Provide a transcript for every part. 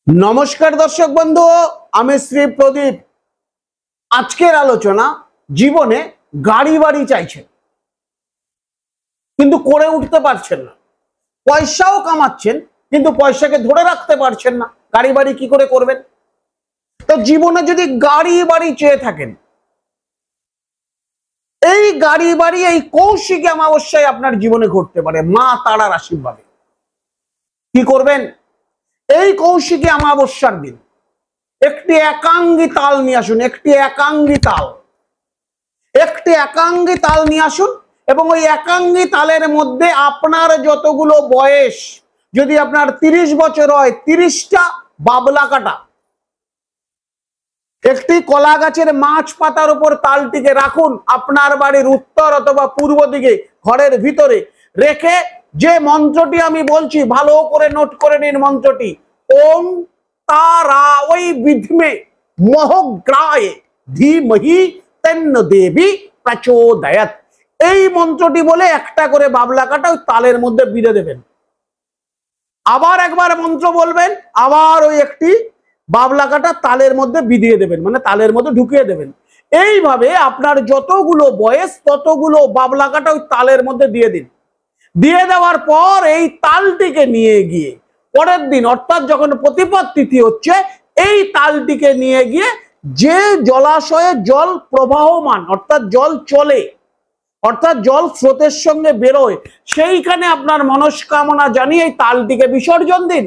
नमस्कार दर्शक बंधु आमी श्री प्रदीप। आजकेर आलोचना जीवने गाड़ी बाड़ी चाइछेन किन्तु करे उठते पारछेन ना, पयसाओ कामाच्छेन किन्तु पयसाके धरे राखते पारछेन ना, गाड़ी बाड़ी कि करे करबेन? तो जीवने यदि गाड़ी बाड़ी चेये थाकेन এই গাড়ি বাড়ি এই কৌশিকী অমাবস্যায় আপনার জীবনে ঘটতে পারে মা তারার আশীর্বাদে। কি করবেন? এই কৌশিকী অমাবস্যার দিন একটি একাঙ্গী তাল নিয়ে আসুন, একটি একাঙ্গী তাল নিয়ে আসুন এবং ওই একাঙ্গী তালের মধ্যে আপনার যতগুলো বয়স, যদি আপনার 30 বছর হয় 30টা বাবলা কাটা একটি কলা গাছের মাছ পাতার উপর তালটিকে রাখুন, আপনার বাড়ির উত্তর অথবা পূর্ব দিকে ঘরের ভিতরে রেখে যে মন্ত্রটি আমি বলছি ভালো করে নোট করে নিন। মন্ত্রটি ওম তারাওই বিদ্মে মহগ্রায়ে ধীমহি তন্ন দেবী প্রচোদয়াৎ। এই মন্ত্রটি বলে একটা করে বাবলা কাটা ওই তালের মধ্যে বিঁধে দেবেন। আবার একবার মন্ত্র বলবেন, আবার ওই একটি বাবলা কাটা তালের মধ্যে বিধিয়ে দেবেন, মানে তালের মধ্যে ঢুকিয়ে দেবেন। এইভাবে আপনার যতগুলো বয়স ততগুলো বাবলা কাটা ওই তালের মধ্যে দিয়ে দিন। দিয়ে দেওয়ার পর এই তালটিকে নিয়ে গিয়ে পরের দিন অর্থাৎ যখন প্রতিপদ তিথি হচ্ছে এই তালটিকে নিয়ে গিয়ে যে জলাশয়ে জল প্রবাহমান অর্থাৎ জল চলে অর্থাৎ জল স্রোতের সঙ্গে বেরোয় সেইখানে আপনার মনস্কামনা জানিয়ে এই তালটিকে বিসর্জন দিন।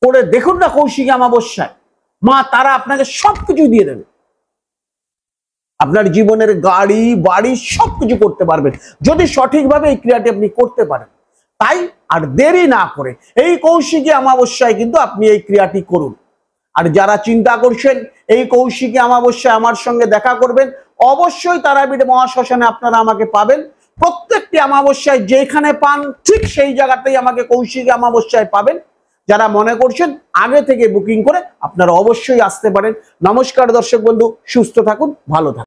করে দেখুন না কৌশিকী অমাবস্যায় মা তারা আপনাকে সবকিছু দিয়ে দেবে, আপনার জীবনের গাড়ি বাড়ি সবকিছু করতে পারবেন যদি সঠিকভাবে এই ক্রিয়াটি আপনি করতে পারেন। তাই আর দেরি না করে এই কৌশিকী অমাবস্যায় কিন্তু আপনি এই ক্রিয়াটি করুন। আর যারা চিন্তা করছেন এই কৌশিকী অমাবস্যায় আমার সঙ্গে দেখা করবেন, অবশ্যই তারাপীঠ মহাশ্মশানে আপনারা আমাকে পাবেন। প্রত্যেকটি অমাবস্যায় যেখানে পান ঠিক সেই জায়গাতেই আমাকে কৌশিকী অমাবস্যায় পাবেন। যারা মনে করছেন আগে থেকে বুকিং করে আপনারা অবশ্যই আসতে পারেন। নমস্কার দর্শক বন্ধু, সুস্থ থাকুন, ভালো থাকুন।